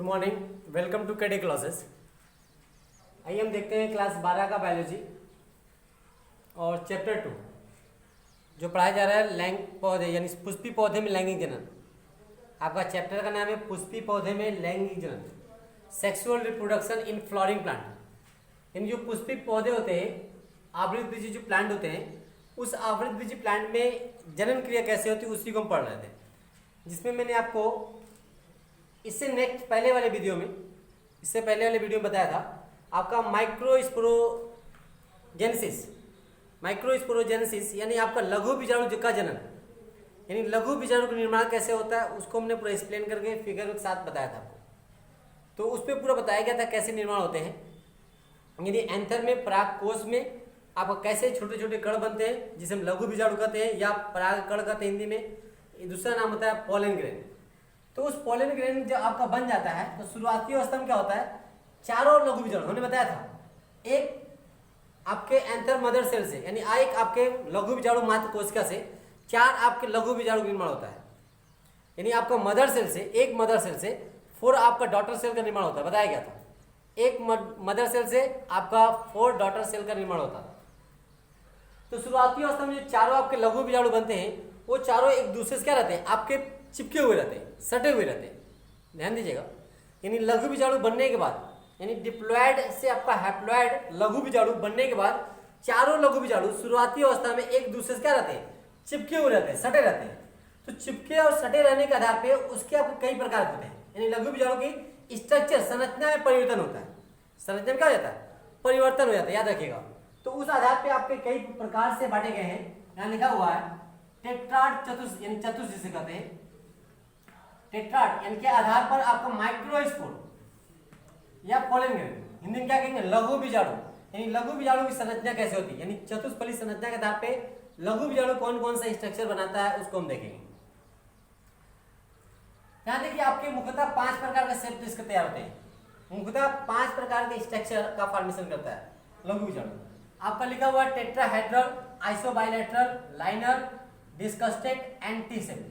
Good morning, welcome to KD classes. आइए हम देखते हैं क्लास 12 का बायोलॉजी और चैप्टर 2 जो पढ़ाया जा रहा है लैंग पौधे यानी पुष्पी पौधे में लैंगिक जनन। आपका चैप्टर का नाम है पुष्पी पौधे में लैंगिक जनन, sexual reproduction in flowering plant. यानी जो पुष्पी पौधे होते हैं, आवृतबीजी जो प्लांट होते हैं, उस आवृतबीजी प्लांट में जनन क्रिया कैसे होती है उसी को हम पढ़ रहे थे, जिसमें मैंने आपको इससे नेक्स्ट पहले वाले वीडियो में बताया था आपका माइक्रोस्पोरोजेनेसिस यानी आपका लघु बीजाणु का जनन, यानी लघु बीजाणु का निर्माण कैसे होता है उसको हमने पूरा एक्सप्लेन करके फिगर के साथ बताया था आपको। तो उस पर पूरा बताया गया था कैसे निर्माण होते हैं, यानी एंथर में पराग कोश में आपका कैसे छोटे छोटे कण बनते हैं जिसे हम लघु बीजाणु कहते हैं या पराग कण कहते हैं हिंदी में। दूसरा नाम होता है पोलन ग्रेन। तो उस पोलन ग्रेन जब आपका बन जाता है तो शुरुआती अवस्था में क्या होता है, चारों लघु बीजाणु हमने बताया था, एक आपके एंथर मदर सेल से यानी एक आपके लघु बीजाणु मात्र कोशिका से चार आपके लघु बीजाणु निर्माण होता है। यानी आपका मदर सेल से 4 आपका डॉटर सेल का निर्माण होता है, बताया गया था। एक मदर सेल से आपका 4 डॉटर सेल का निर्माण होता है। तो शुरुआती अवस्था में जो चारों आपके लघु बीजाणु बनते हैं वो चारों एक दूसरे से क्या रहते हैं, आपके चिपके हुए रहते हैं, सटे हुए रहते हैं। ध्यान दीजिएगा, यानी लघु बीजाणु बनने के बाद यानी डिप्लॉयड से आपका हैप्लॉयड लघु बीजाणु बनने के बाद चारों लघु बीजाणु शुरुआती अवस्था में एक दूसरे से क्या रहते हैं, चिपके हुए रहते हैं, सटे रहते हैं। तो चिपके और सटे रहने के आधार पे उसके आपको कई प्रकार होते हैं, यानी लघु बीजाणु की स्ट्रक्चर संरचना में परिवर्तन होता है। संरचना में क्या हो जाता है, परिवर्तन हो जाता है, याद रखिएगा। तो उस आधार पे आपके कई प्रकार से बांटे गए हैं। यहाँ लिखा हुआ है टेट्राड चतुष यानी चतुष जिसे कहते हैं, टेट्राड यानी के आधार पर आपका माइक्रोस्पोर या पोलन ग्रेन, हिंदी में क्या कहेंगे, लघु बीजाणु। यानी लघु बीजाणु की संरचना कैसे होती है, यानी चतुष्फली संरचना के आधार पे लघु बीजाणु कौन कौन सा स्ट्रक्चर बनाता है उसको हम देखेंगे। यहाँ देखिए आपके मुख्यतः 5 प्रकार के सेल इसके तैयार होते हैं। मुख्यतः 5 प्रकार के स्ट्रक्चर का फॉर्मेशन करता है लघु बीजाणु। आपका लिखा हुआ है tetrahedral, isobilateral, linear, decussate and T cell,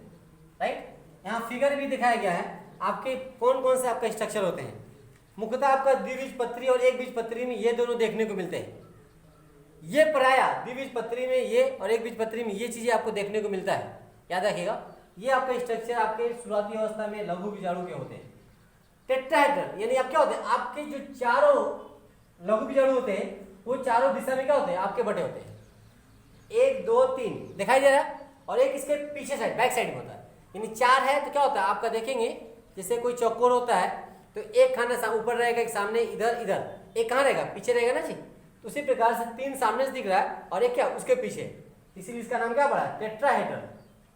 right. यहाँ फिगर भी दिखाया गया है आपके कौन कौन से आपका स्ट्रक्चर होते हैं। मुख्यतः आपका द्विबीजपत्री और एक बीजपत्री में ये दोनों देखने को मिलते हैं। ये प्रायः द्विबीजपत्री में ये और एक बीजपत्री में ये चीजें आपको देखने को मिलता है, याद रखिएगा। ये आपका स्ट्रक्चर आपके शुरुआती अवस्था में लघु बीजाणु के होते हैं। टेट्राहेड्रल यानी आप क्या होते हैं, आपके जो चारों लघु बीजाणु होते हैं वो चारों दिशा में क्या होते हैं, आपके बटे होते हैं। 1 2 3 दिखाई दे रहा है, और एक इसके पीछे साइड बैक साइड में होता है। यानी 4 है तो क्या होता है आपका देखेंगे, जैसे कोई चौकोर होता है तो एक खाना ऊपर रहेगा, एक सामने इधर, एक कहाँ रहेगा, पीछे रहेगा ना जी। तो उसी प्रकार से 3 सामने से दिख रहा है और एक क्या उसके पीछे, इसीलिए इसका नाम क्या पड़ा है,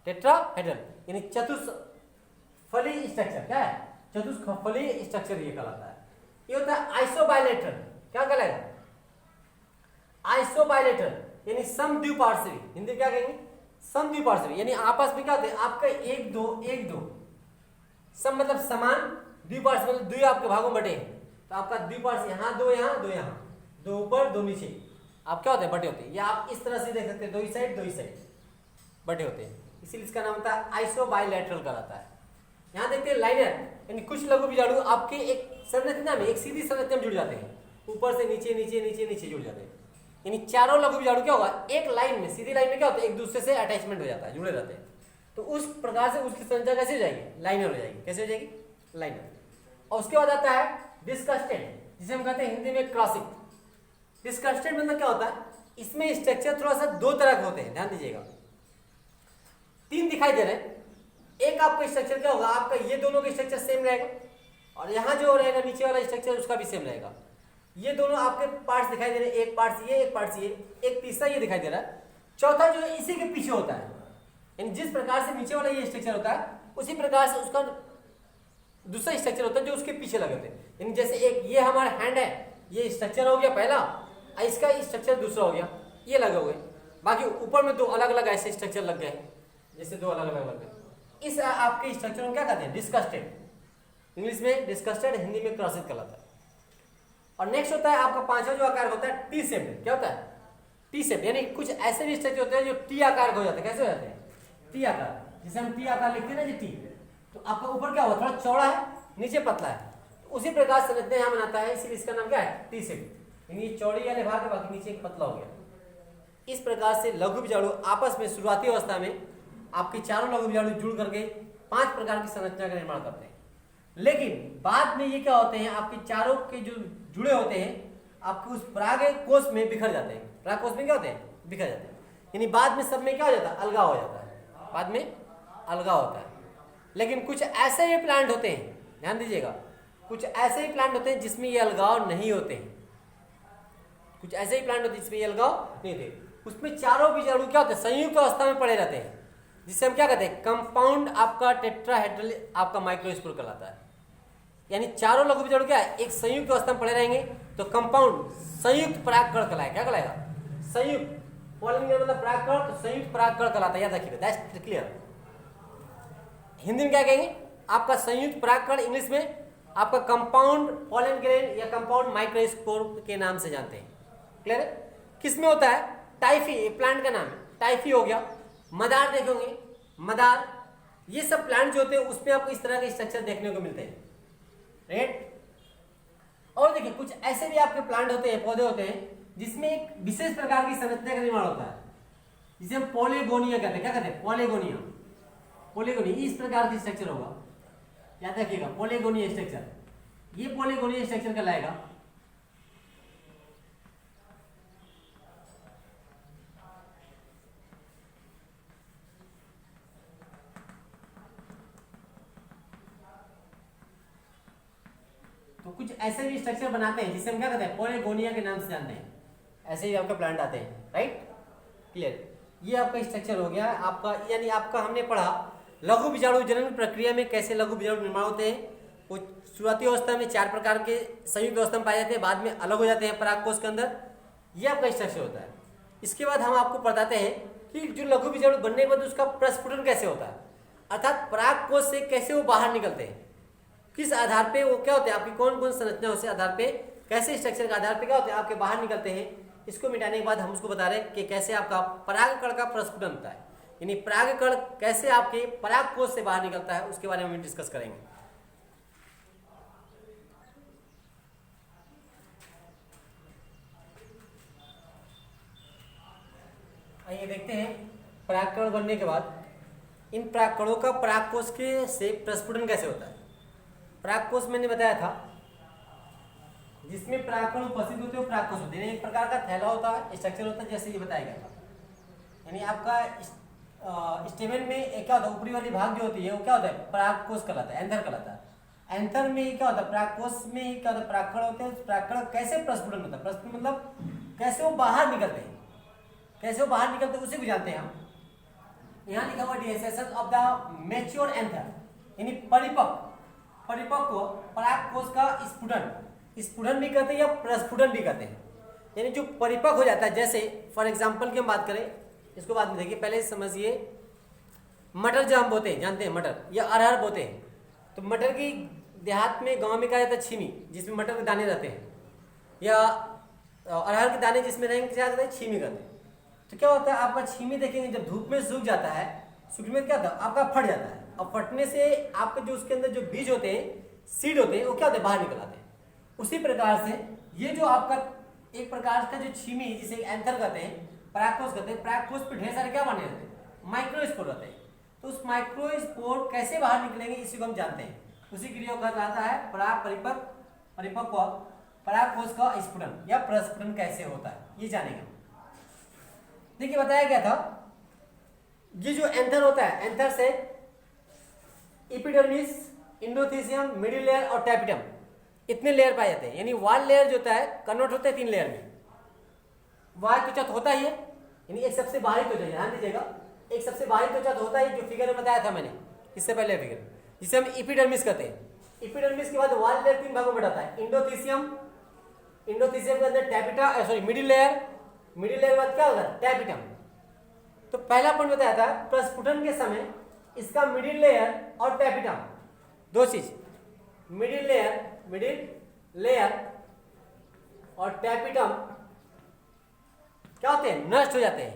टेट्राहेड्रल यानी चतुष्फली स्ट्रक्चर। क्या है, चतुष्फली स्ट्रक्चर ये कहलाता है। ये होता है आइसोबाइलेटरल, क्या कहलाएगा, आइसोबाइलेटरल यानी समद्विपार्श्वी, हिंदी क्या कहेंगे, समद्विपार्श्वी। यानी आपस में क्या होते हैं आपका 1 2 सम मतलब समान, द्विपार्श्व मतलब द्वि आपके भागों में बटे हैं। तो आपका द्विपार्श्व यहाँ 2 यहाँ 2 यहाँ, 2 ऊपर 2 नीचे, आप क्या होते हैं, बटे होते हैं। या आप इस तरह से देख सकते हैं, 2 इस साइड बटे होते हैं, इसीलिए इसका नाम होता है आइसोबाइलेटरल कहलाता है। यहाँ देखते हैं लाइनर यानी कुछ लघु बीजाणु आपके एक संरचना में, एक सीधी संरचना में जुड़ जाते हैं, ऊपर से नीचे जुड़ जाते हैं। यानी चारों लघु बीजाणु क्या होगा, एक लाइन में, सीधी लाइन में क्या होता है, एक दूसरे से अटैचमेंट हो जाता है, जुड़े रहते हैं। तो उस प्रकार से उसकी संरचना कैसे हो जाएगी, लाइनर हो जाएगी। कैसे हो जाएगी, लाइनर। और उसके बाद आता है डिस्कस्टेड, जिसे हम कहते हैं हिंदी में क्रॉसिंग। डिस्कस्टेड मतलब क्या होता है, इसमें स्ट्रक्चर थोड़ा सा 2 तरह के होते हैं, ध्यान दीजिएगा। 3 दिखाई दे रहे हैं। एक आपका स्ट्रक्चर क्या होगा, आपका ये दोनों का स्ट्रक्चर सेम रहेगा, और यहाँ जो रहेगा नीचे वाला स्ट्रक्चर उसका भी सेम रहेगा। ये दोनों आपके पार्ट्स दिखाई दे रहे हैं, एक पार्ट्स ये, एक पार्ट्स ये, एक तीसरा ये दिखाई दे रहा है, चौथा जो है इसी के पीछे होता है। यानी जिस प्रकार से नीचे वाला ये स्ट्रक्चर होता है उसी प्रकार से उसका दूसरा स्ट्रक्चर होता है जो उसके पीछे लगे होते हैं। यानी जैसे एक ये हमारा हैंड है, ये स्ट्रक्चर हो गया पहला, इसका स्ट्रक्चर दूसरा हो गया, ये लगे हुए। बाकी ऊपर में 2 अलग अलग ऐसे स्ट्रक्चर लग गए, जैसे 2 अलग अलग लग गए। इस आपके स्ट्रक्चर को क्या कहते हैं, डिस्कस्टेड। इंग्लिश में डिस्कस्टेड, हिंदी में क्रॉसिंग कहलाता है। और नेक्स्ट होता है आपका 5वां जो आकार होता है टी शेप। क्या होता है, टी शेप। यानी कुछ ऐसे भी स्ट्रक्चर होते हैं जो टी आकार के हो जाते हैं। कैसे हो जाते हैं, टी आकार, जिसे हम टी आकार लिखते हैं ना जी, टी। तो आपका ऊपर क्या हुआ, थोड़ा चौड़ा है, नीचे पतला है, उसी प्रकार संरचना यहाँ बनाता है, इसीलिए इसका नाम क्या है, टी शेप। यानी चौड़ी वाले भाग है, बाकी नीचे एक पतला हो गया। इस प्रकार से लघु बीजाणु आपस में शुरुआती अवस्था में आपके चारों लघु बीजाणु जुड़ करके 5 प्रकार की संरचना का निर्माण करते हैं। लेकिन बाद में ये क्या होते हैं, आपके चारों के जो जुड़े होते हैं आपके उस पराग कोष में बिखर जाते हैं। पराग कोष में क्या होते हैं, बिखर जाते हैं। यानी बाद में सब में क्या हो जाता है, अलगाव हो जाता है, बाद में अलगाव होता है। लेकिन कुछ ऐसे ही प्लांट होते हैं, ध्यान दीजिएगा, कुछ ऐसे ही प्लांट होते हैं जिसमें ये अलगाव नहीं होते हैं। कुछ ऐसे ही प्लांट होते हैं जिसमें ये अलगाव नहीं होते। उसमें चारों बीजाणु क्या होते हैं, संयुक्त अवस्था में पड़े रहते हैं, जिसे हम क्या कहते हैं, कंपाउंड आपका टेट्राहेड्रल आपका माइक्रोस्पोर कहलाता है। यानी चारों लघु बीजाणु क्या है, एक संयुक्त अवस्था में पड़े रहेंगे तो कंपाउंड संयुक्त परागकण कहलाएगा। क्या कहलाएगा, संयुक्त। पॉलन ग्रेन मतलब परागकण, तो संयुक्त परागकण कहलाता है, याद रखिएगा, दैट्स क्लियर। हिंदी में क्या कहेंगे, आपका संयुक्त परागकण, इंग्लिश में आपका कंपाउंड पॉलन ग्रेन या कंपाउंड माइक्रोस्पोर के नाम से जानते हैं। क्लियर है। किस में होता है, टाइफी, प्लांट का नाम है, टाइफी हो गया। मदार देखोगे, मदार, ये सब प्लांट जो होते हैं उसमें आपको इस तरह के स्ट्रक्चर देखने को मिलते हैं, राइट। और देखिए कुछ ऐसे भी आपके प्लांट होते हैं, पौधे होते हैं जिसमें एक विशेष प्रकार की संरचना का निर्माण होता है, जिसे हम पॉलीगोनिया कहते हैं। क्या कहते हैं, पॉलीगोनिया। पॉलीगोनिया इस प्रकार की स्ट्रक्चर होगा, याद रखिएगा, पॉलीगोनिया स्ट्रक्चर। ये पॉलीगोनिया स्ट्रक्चर कहलाएगा। तो कुछ ऐसे भी स्ट्रक्चर बनाते हैं जिसे हम क्या कहते हैं, पॉलीगोनिया के नाम से जानते हैं। ऐसे ही आपके प्लांट आते हैं, राइट, क्लियर। ये आपका स्ट्रक्चर हो गया आपका, यानी आपका हमने पढ़ा लघु बीजाणु जनन प्रक्रिया में कैसे लघु बीजाणु निर्माण होते हैं। वो शुरुआती अवस्था में 4 प्रकार के संयुक्त अवस्था में पाए जाते हैं, बाद में अलग हो जाते हैं परागकोश के अंदर। ये आपका स्ट्रक्चर होता है। इसके बाद हम आपको बताते हैं कि जो लघु बीजाणु बनने के बाद उसका प्रस्फुटन कैसे होता है, अर्थात परागकोश से कैसे वो बाहर निकलते हैं, किस आधार पे वो क्या होते हैं, आपकी कौन कौन संरचना से आधार पे, कैसे स्ट्रक्चर के आधार पे क्या होते हैं आपके बाहर निकलते हैं। इसको मिटाने के बाद हम उसको बता रहे हैं कि कैसे आपका परागकण का प्रस्फुटन होता है, यानी परागकण कैसे आपके परागकोश से बाहर निकलता है, उसके बारे में डिस्कस करेंगे। आइए देखते हैं परागकण बनने के बाद इन परागकणों का परागकोश के से प्रस्फुटन कैसे होता है। परागकोश मैंने बताया था जिसमें परागकण उपस्थित होते हैं, परागकोश होते हैं। एक प्रकार का थैला होता है, स्ट्रक्चर होता है, जैसे ये बताया गया था। यानी आपका स्टेमेन में एक क्या होता है, ऊपरी वाली भाग जो होती है वो क्या होता है, परागकोश कहलाता है, एंथर कहलाता है। एंथर में क्या होता है, परागकोश में क्या होता है, परागकण होते हैं। परागकण कैसे प्रस्फुटन होता है, प्रस्फुटन मतलब कैसे वो बाहर निकलते हैं, कैसे वो बाहर निकलते हैं उसे भी जानते हैं हम। यहाँ लिखा हुआ डिसेशन ऑफ द मैच्योर एंथर, यानी परिपक्व परागकोश का स्फुटन भी कहते हैं या प्रस्फुटन भी कहते हैं। यानी जो परिपक्व हो जाता है, जैसे फॉर एग्जांपल की हम बात करें, इसको बाद में देखिए, पहले समझिए मटर जो हम बोते हैं, जानते हैं मटर या अरहर बोते हैं, तो मटर की देहात में गांव में कहा जाता है छीमी, जिसमें मटर के दाने रहते हैं, या अरहर के दाने जिसमें रहेंगे क्या कहते हैं, छीमी कहते हैं। तो क्या होता है, आपका छीमी देखेंगे जब धूप में सूख जाता है, सूखने में क्या होता है, आपका फट जाता है, और फटने से आपके जो उसके अंदर जो बीज होते हैं, सीड होते हैं, वो क्या होते हैं, बाहर निकल आते हैं। उसी प्रकार से ये जो आपका एक प्रकार का जो छीमी, जिसे एंथर कहते हैं, परागकोश कहते हैं, परागकोश पे ढेर सारे क्या बने रहते हैं, माइक्रोस्पोर रहते हैं। तो उस माइक्रोस्पोर कैसे बाहर निकलेंगे इसी को हम जानते हैं। उसी क्रिया को कहा जाता है परिपक्व परागकोश का स्फुटन या प्रस्फुटन कैसे होता है, ये जानेंगे। देखिए बताया गया था, ये जो एंथर होता है, एंथर से एपिडर्मिस, एंडोथेलियम, मिडिल लेयर और टैपिटम, इतने लेयर पाए जाते हैं। यानी वॉल लेयर जो होता है कन्वर्ट होता है 3 लेयर में। बाहरी त्वचा तो होता ही है, यानी एक सबसे बाहरी त्वचा, ध्यान दीजिएगा, एक सबसे बाहरी त्वचा तो होता है, जो फिगर में बताया था मैंने इससे पहले फिगर, जिसे हम एपिडर्मिस कहते हैं। एपिडर्मिस के बाद वॉल लेयर 3 भागों में बंटा है, एंडोथेलियम के अंदर टैपिटा, सॉरी मिडिल लेयर के बाद क्या होगा, टैपिटम। तो पहला पॉइंट बताया था, प्रस्फुटन के समय इसका मिडिल लेयर और टैपिटम, 2 चीज, मिडिल लेयर और टैपिटम क्या होते हैं, नष्ट हो जाते हैं।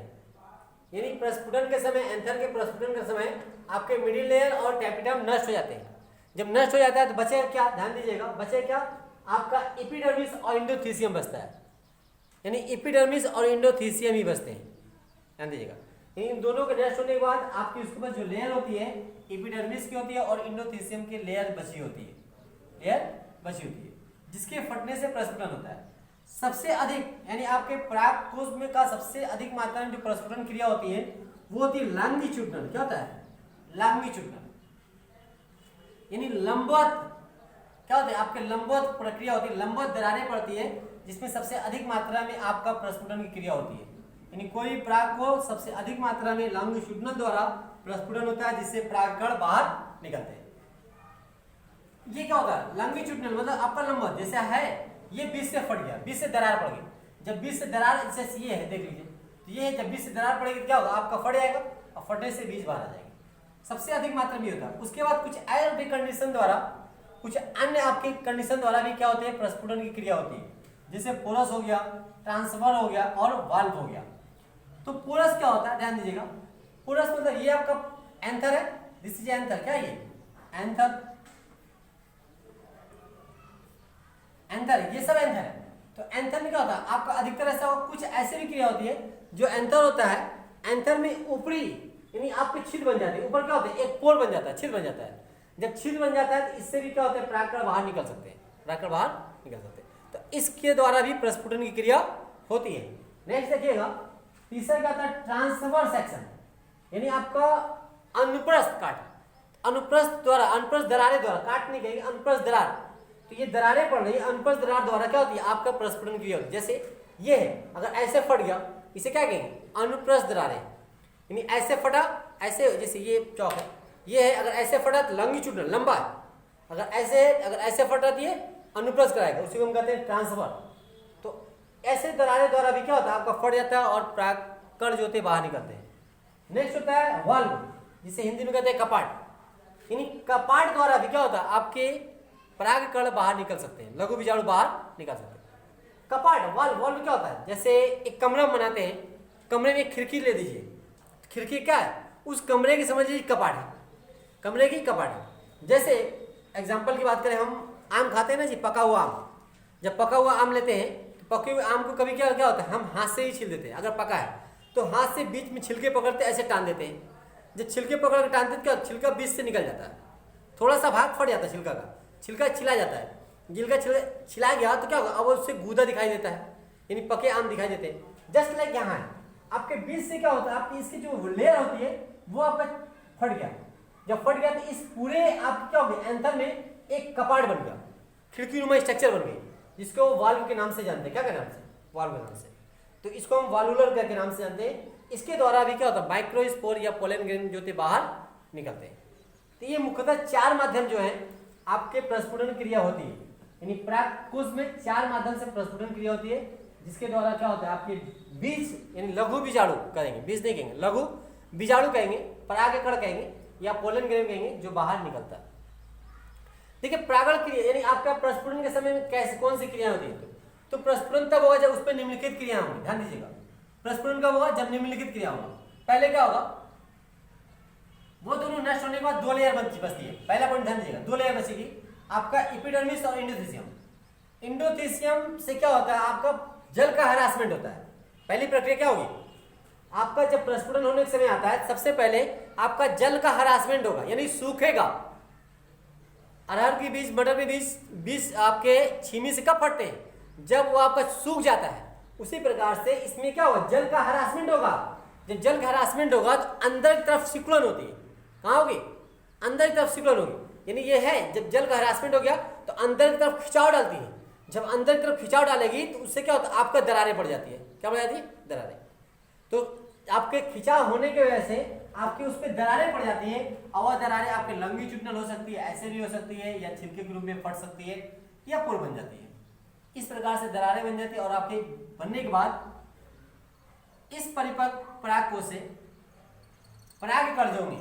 यानी प्रस्फुटन के समय, एंथर के प्रस्फुटन के समय आपके मिडिल लेयर और टैपिटम नष्ट हो जाते हैं। जब नष्ट हो जाता है तो बचे क्या, ध्यान दीजिएगा, बचे क्या, आपका एपिडर्मिस और एंडोथीसियम बचता है, यानी एपिडर्मिस और एंडोथीसियम ही बचते हैं, ध्यान दीजिएगा। इन दोनों के नष्ट होने के बाद आपकी उसके पास जो लेयर होती है एपिडर्मिस की होती है और एंडोथीसियम की लेयर बची होती है, लेयर बची होती है, जिसके फटने से प्रस्फुटन होता है। सबसे अधिक यानी आपके पराग कोश में का सबसे अधिक मात्रा में जो प्रस्फुटन क्रिया होती है वो होती है लॉन्गिट्यूडिनल। क्या होता है, लॉन्गिट्यूडिनल, यानी लंबवत, क्या होता है आपके लंबवत प्रक्रिया होती है, लंबवत दरारें पड़ती है जिसमें सबसे अधिक मात्रा में आपका प्रस्फुटन की क्रिया होती है। यानी कोई पराग को सबसे अधिक मात्रा में लॉन्गिट्यूडिनल द्वारा प्रस्फुटन होता है जिससे परागकण बाहर निकलते हैं। ये क्या होता है, लॉन्गिट्यूडिनल मतलब आपका लंबवत, जैसे है ये बीच से फट गया, बीच से दरार पड़ गई, जब बीच से दरार, जैसे ये है देख लीजिए, तो ये है जब बीच से दरार पड़ेगी क्या होगा, आपका फट जाएगा और फटने से बीज बाहर आ जाएगा, सबसे अधिक मात्रा में होता है। उसके बाद कुछ एरोबिक कंडीशन द्वारा, कुछ अन्य आपके कंडीशन द्वारा भी क्या होते हैं, प्रस्फुटन की क्रिया होती है, जैसे पोरस हो गया, ट्रांसफर हो गया और वाल्व हो गया। तो पोरस क्या होता है, ध्यान दीजिएगा, पोरस मतलब ये आपका एंथर है, दिस इज एंथर, क्या ये एंथर, एंथर, ये सब एंथर है। तो एंथर में क्या होता है आपका अधिकतर ऐसा कुछ ऐसे भी क्रिया होती है जो एंथर होता है, एंथर में ऊपरी यानी आपके छिद्र बन जाते हैं, ऊपर क्या होता है एक पोर बन जाता है, छिद्र बन जाता है। जब छिद्र बन जाता है तो इससे भी क्या होता है परागकण बाहर निकल सकते हैं, परागकण बाहर निकल सकते हैं। तो इसके द्वारा भी प्रस्फुटन की क्रिया होती है। नेक्स्ट देखिएगा, तीसरा क्या होता है ट्रांसवर्स सेक्शन, यानी आपका अनुप्रस्थ काट, अनुप्रस्थ द्वारा, अनुप्रस्थ दरारें द्वारा, काट नहीं कहेंगे, अनुप्रस्थ दरार, तो ये दरारें पड़ रही है, अनुप्रस्थ दरार द्वारा क्या होती है आपका प्रस्फुटन क्रिया होती है। जैसे ये है, अगर ऐसे फट गया इसे क्या कहेंगे, अनुप्रस्थ दरारें, यानी ऐसे फटा, ऐसे जैसे ये चौक है, ये है, अगर ऐसे फटा तो लॉन्गिट्यूडिनल लंबा है, अगर ऐसे फटा तो ये अनुप्रस्थ कराएगा, उसी को हम कहते हैं ट्रांसफर। तो ऐसे दरारें द्वारा भी क्या होता है आपका फट जाता है और परागकण जो होते हैं बाहर निकलते हैं। नेक्स्ट होता है वाल्व, जिसे हिंदी में कहते हैं कपाट, यानी कपाट द्वारा भी क्या होता है आपके परागकण बाहर निकल सकते हैं, लघु बीजाणु बाहर निकल सकते हैं। कपाट, वाल्व, वाल्व क्या होता है, जैसे एक कमरा बनाते हैं, कमरे में एक खिड़की ले दीजिए, खिड़की क्या है, उस कमरे की समझ लीजिए कपाट है, कमरे की कपाट है। जैसे एग्जांपल की बात करें, हम आम खाते हैं ना जी, पका हुआ आम, जब पका हुआ आम लेते हैं तो पके हुए आम को कभी क्या होता है हम हाथ से ही छील देते हैं, अगर पका है तो हाथ से बीच में छिलके पकड़ते ऐसे टान देते हैं, जब छिलके पकड़ के टानते क्या छिलका बीच से निकल जाता है, थोड़ा सा भाग फट जाता है छिलका का, छिलका छिला जाता है, छिलका छिला गया तो क्या होगा, अब उससे गूदा दिखाई देता है, यानी पके आम दिखाई देते हैं। जस्ट लाइक यहाँ है, आपके बीच से क्या होता है आपकी इसकी जो लेयर होती है वो आपका फट गया, जब फट गया तो इस पूरे आप क्या हो गया एंथर में एक कपाट बन गया, खिड़की नुमा स्ट्रक्चर बन गई, जिसको वाल्व के नाम से जानते हैं, क्या के नाम से, वाल्व के नाम से। तो इसको हम वाल्वुलर के नाम से जानते हैं। इसके द्वारा भी क्या होता है माइक्रोस्पोर या पोलन ग्रेन जो होते बाहर निकलते हैं। तो ये मुख्यतः 4 माध्यम जो है आपके प्रस्फुटन क्रिया होती है, यानी परागकोश में 4 माध्यम से प्रस्फुटन क्रिया होती है, जिसके द्वारा क्या होता है आपके बीज यानी लघु बीजाणु कहेंगे, बीज नहीं कहेंगे, लघु बीजाणु कहेंगे, परागकण कहेंगे या पोलन ग्रेन कहेंगे, जो बाहर निकलता है। देखिए परागण क्रिया यानी आपका प्रस्फुटन के समय में कैसे कौन सी क्रिया होती है, तो प्रस्फुटन तब होगा जब उस पर निम्नलिखित क्रिया होगी, ध्यान दीजिएगा, प्रस्फुटन कब होगा जब निम्नलिखित क्रिया होगा। पहले क्या होगा, वो दोनों नष्ट होने के बाद 2 लेयर बचती है, पहला पॉइंट ध्यान दीजिएगा, 2 लेयर बचेगी आपका एपिडर्मिस और एंडोथीसियम। एंडोथीसियम से क्या होता है आपका जल का हरासमेंट होता है। पहली प्रक्रिया क्या होगी आपका, जब प्रस्फुटन होने के समय आता है सबसे पहले आपका जल का हरासमेंट होगा, यानी सूखेगा। अरहर के बीज, मटर के बीज आपके छीमी से कब फटते हैं, जब वो आपका सूख जाता है। उसी प्रकार से इसमें क्या होगा जल का हरासमेंट होगा, जब जल का हरासमेंट होगा तो अंदर की तरफ सिकुड़न होती है, कहाँ होगी अंदर की तरफ सिकुड़न होगी, यानी ये है जब जल का हरासमेंट हो गया तो अंदर की तरफ खिंचाव डालती है, जब अंदर की तरफ खिंचाव डालेगी तो उससे क्या होता है आपका दरारें पड़ जाती है, क्या पड़ जाती है दरारें। तो आपके खिंचाव होने की वजह से आपकी उस पर दरारें पड़ जाती हैं, और वह दरारें आपके लॉन्गिट्यूडिनल हो सकती है, ऐसे भी हो सकती है, या छिलके के रूप में फट सकती है, या पुल बन जाती है। इस प्रकार से दरारें बन जाती है और आपके बनने के बाद इस परिपक्व परागकोश से परागकण जो होंगे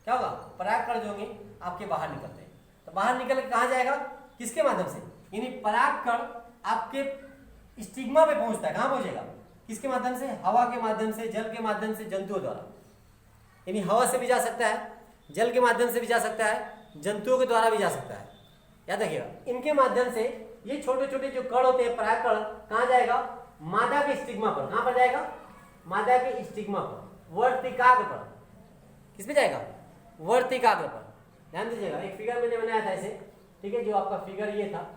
क्या होगा, परागकण जो होंगे आपके बाहर निकलते हैं। तो बाहर निकल के कहाँ जाएगा, किसके माध्यम से, यानी परागकण आपके स्टिग्मा पे पहुंचता है, कहाँ पहुंचेगा किसके माध्यम से, हवा के माध्यम से, जल के माध्यम से, जंतुओं द्वारा। यानी हवा से भी जा सकता है, जल के माध्यम से भी जा सकता है, जंतुओं के द्वारा भी जा सकता है। याद रखिएगा, इनके माध्यम से ये छोटे छोटे जो कण होते हैं, परागकण, कहाँ जाएगा? मादा के स्टिग्मा पर। कहाँ पर जाएगा? मादा के स्टिग्मा पर, वर्तिकाग्र पर। किस पे जाएगा? वर्तिकाग्र पर। ध्यान दीजिएगा, एक फिगर मैंने बनाया था ऐसे, ठीक है, जो आपका फिगर ये था,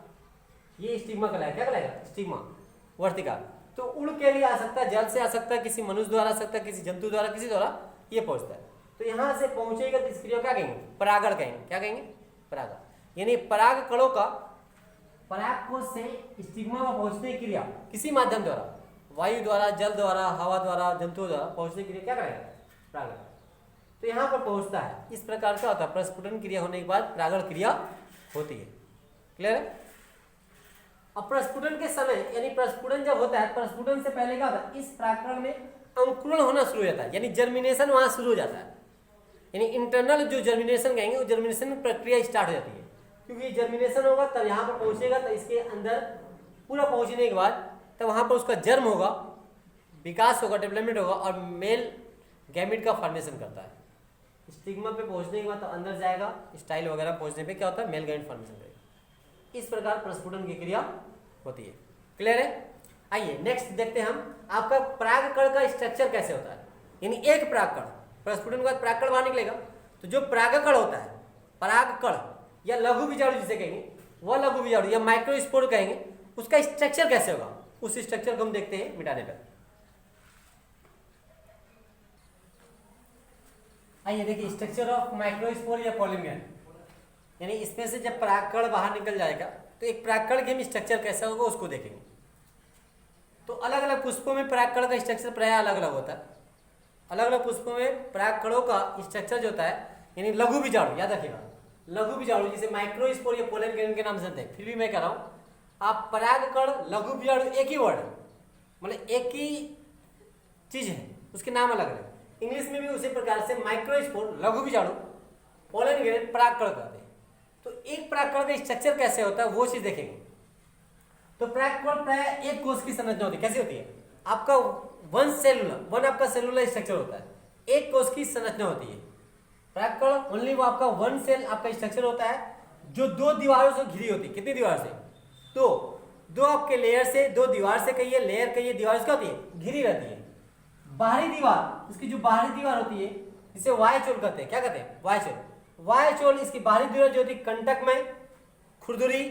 ये स्टिग्मा कहलाएगा। क्या कहलाएगा? स्टिग्मा, वर्तिकाग्र। तो उड़ के लिए आ सकता है, जल से आ सकता है, किसी मनुष्य द्वारा आ सकता है, किसी जंतु द्वारा, किसी द्वारा ये पहुंचता है। तो यहां से पहुंचेगा तो इस क्रिया को क्या कहेंगे? परागण कहेंगे। क्या कहेंगे? परागण। यानी पराग कणों का परागकोश से स्टिग्मा में पहुंचने की क्रिया किसी माध्यम द्वारा, वायु द्वारा, जल द्वारा, हवा द्वारा, जंतुओं द्वारा पहुंचने की क्रिया क्या कहेगा? परागण। तो यहाँ पर पहुंचता है। इस प्रकार का होता है, प्रस्फुटन क्रिया होने के बाद परागण क्रिया होती है। क्लियर है? अब प्रस्फुटन के समय, यानी प्रस्फुटन जब होता है, प्रस्फुटन से पहले क्या होता है? इस परागकण में अंकुरण होना शुरू हो जाता है, यानी जर्मिनेशन वहां शुरू हो जाता है। यानी इंटरनल जो जर्मिनेशन कहेंगे, वो जर्मिनेशन प्रक्रिया स्टार्ट हो जाती है, क्योंकि जर्मिनेशन होगा तब यहाँ पर पहुंचेगा, तो इसके अंदर पूरा पहुंचने के बाद तब वहां पर उसका जन्म होगा, विकास होगा, डेवलपमेंट होगा, और मेल गैमेट का फॉर्मेशन करता है। स्टिग्मा पे पहुंचने के बाद तो अंदर जाएगा, स्टाइल वगैरह पहुंचने पे क्या होता है? मेल गैमेट फॉर्मेशन करेगा। इस प्रकार प्रस्फुटन की क्रिया होती है। क्लियर है? आइए नेक्स्ट देखते हैं हम, आपका परागकण का स्ट्रक्चर कैसे होता है। यानी एक परागकण, प्रस्फुटन के बाद परागकण बाहर निकलेगा, तो जो परागकण होता है, परागकण या लघु बीजाणु जिसे कहेंगे, वह लघु बीजाणु या माइक्रोस्पोर कहेंगे, उसका स्ट्रक्चर कैसे होगा, उस स्ट्रक्चर को हम देखते हैं मिटाने पर। आइए देखिए, स्ट्रक्चर ऑफ माइक्रोस्पोर या पॉलन ग्रैंड, यानी इसमें से जब परागकण बाहर निकल जाएगा तो एक परागकण के स्ट्रक्चर कैसा होगा उसको देखेंगे। तो अलग अलग पुष्पों में परागकण का स्ट्रक्चर प्राय अलग अलग होता है। अलग अलग पुष्पों में परागकणों का स्ट्रक्चर जो होता है, यानी लघु बीजाणु, याद रखिएगा, लघु बीजाणु जिसे माइक्रोस्पोर या पोलन ग्रैंड के नाम से जानते हैं। फिर भी मैं कह रहा हूं, आप परागकण, लघु बीजाणु एक ही वर्ड है, मतलब एक ही चीज है, उसके नाम अलग अलग। इंग्लिश में भी उसी प्रकार से माइक्रोस्पोर लघु बीजाणु, पोलन ग्रैंड परागकण कहते हैं। तो एक परागकण का स्ट्रक्चर कैसे होता है वो चीज देखेंगे। तो परागकण प्राय एक कोश की संरचना होती है। कैसी होती है? आपका वन आपका सेलुलर स्ट्रक्चर होता है, एक कोश की संरचना होती है। परागकण ओनली वो आपका वन सेल आपका स्ट्रक्चर होता है, जो दो दीवारों से घिरी होती है। कितनी दीवार से? दो आपके लेयर से, दो दीवार से कहिए, लेयर कहिए, दीवार से क्या होती है? घिरी रहती है। बाहरी दीवार, इसकी जो बाहरी दीवार होती है, इसे वायचोल कहते हैं। क्या कहते हैं? वायचोल। वायचोल इसकी बाहरी दीवार जो होती है, कंटक में खुरदुरी,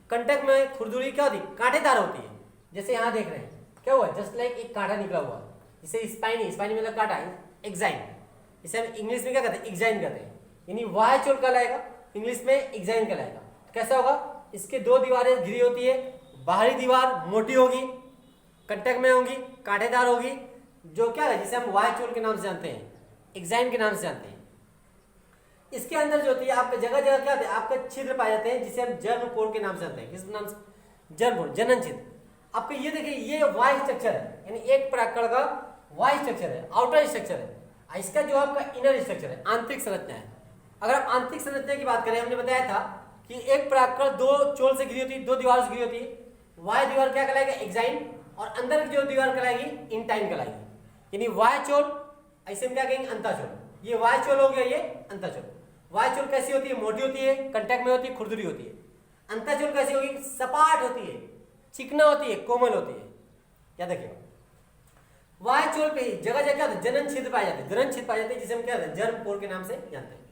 कंटक में खुरदुरी क्या होती है? कांटेदार होती है। जैसे यहाँ देख रहे हैं, क्या हुआ? जस्ट लाइक एक कांटा निकला हुआ, जिसे स्पाइनी, स्पाइनी मतलब कांटा, एक्साइन, इसे हम इंग्लिश में क्या कहते हैं? एक्साइन कहते हैं। यानी वायचोल कहलाएगा, इंग्लिश में एक्साइन कहलाएगा। कैसा होगा? इसके दो दीवारें घिरी होती है, बाहरी दीवार मोटी होगी, कंटक में होगी, कांटेदार होगी, जो क्या है, जिसे हम वायचोल के नाम से जानते हैं, एक्साइन के नाम से जानते हैं। इसके अंदर जो होती है आपके जगह जगह क्या होता है? आपके छिद्र पाए जाते हैं, जिसे हम जर्मपोर के नाम से जानते हैं। किस नाम से? जर्मपोर, जनन छिद्र। आपके ये देखिए, ये वाई स्ट्रक्चर है, यानी एक परागकण का वाई स्ट्रक्चर है, आउटर स्ट्रक्चर है। इसका जो आपका इनर स्ट्रक्चर है, आंतरिक संरचना है। अगर आप आंतरिक संरचना की बात करें, हमने बताया था कि एक परागकण दो चोल से घिरी होती है, दो दीवार से घिरी होती है। वाई दीवार क्या कहलाएगा? एक्साइन, और अंदर की जो दीवार कहलाएगी इंटाइन कहलाएगी। यानी वायचोल, ऐसे में क्या कहेंगे? अंताचोल। ये वायचोल हो गया, ये अंताचोल। वायचोल कैसी होती है? मोटी होती है, कंटक में होती है, खुरदुरी होती है। अंताचोल कैसी होगी? सपाट होती है, चिकना होती है, कोमल होती है। याद रखिएगा, वायचोल पे जगह जगह क्या होता है? जनन छिद्र पाए जाते हैं, जनन छिद्र पाए जाते हैं, जिसे हम क्या कहते हैं? जर्मपोर के नाम से जानते हैं।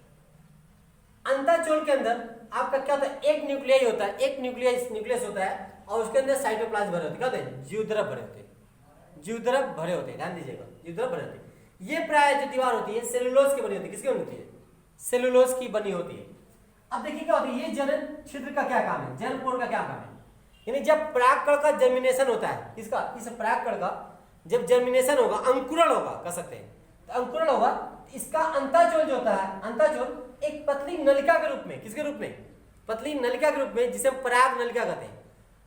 अंताचोल के अंदर आपका क्या होता है? एक न्यूक्लियाई होता है, एक न्यूक्लियस होता है, और उसके अंदर साइटोप्लाज्म भरे होते हैं। क्या होते हैं? जीवद्रव भरे होते हैं, जीवद्रव भरे होते हैं। ध्यान दीजिएगा, जीवद्रव भरे होते हैं। ये प्राय जो दीवार होती है सेलुलोज की बनी होती है। किसकी बनी होती है? सेलुलोज की बनी होती है। अब देखिए क्या होती है, ये जनन छिद्र का क्या काम है, जर्मपोर का क्या काम है। यानी जब परागकण का जर्मिनेशन होता है, इसका, इस परागकण का जब जर्मिनेशन होगा, अंकुरण होगा कह सकते हैं, तो अंकुरण होगा, इसका अंताचोल जो होता है, अंताचोल एक पतली नलिका के रूप में, किसके रूप में? पतली नलिका के रूप में, जिसे पराग नलिका कहते हैं।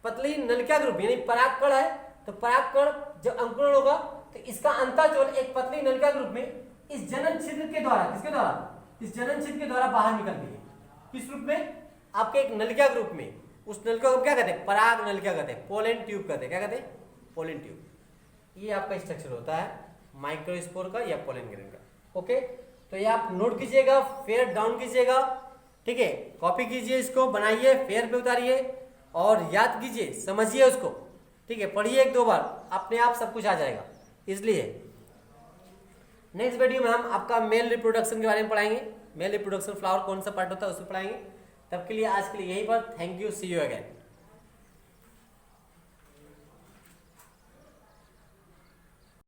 पतली नलिका के रूप में, यानी परागकण है तो परागकण जब अंकुरण होगा तो इसका अंताचोल एक पतली नलिका के रूप में इस जनन छिद्र के द्वारा, किसके द्वारा? इस जनन छिद्र के द्वारा बाहर निकलती है। किस रूप में? आपके एक नलिका के रूप में। उस नलिका को क्या कहते हैं? पराग नलिका कहते हैं, पोलन ट्यूब कहते हैं। क्या कहते हैं? Pollen tube. ये आपका स्ट्रक्चर होता है माइक्रोस्पोर का या पोलन ग्रेन का। ओके, तो ये आप नोट कीजिएगा, फिर डाउन कीजिएगा, ठीक है, कॉपी कीजिए इसको, बनाइए, फेयर पे उतारिए और याद कीजिए, समझिए उसको, ठीक है, पढ़िए 1-2 बार, अपने आप सब कुछ आ जाएगा। इसलिए नेक्स्ट वीडियो में हम आपका मेल रिप्रोडक्शन के बारे में पढ़ाएंगे, मेल रिप्रोडक्शन फ्लावर कौन सा पार्ट होता है उसको पढ़ाएंगे। तब के लिए आज के लिए यहीं पर, thank you, see you again.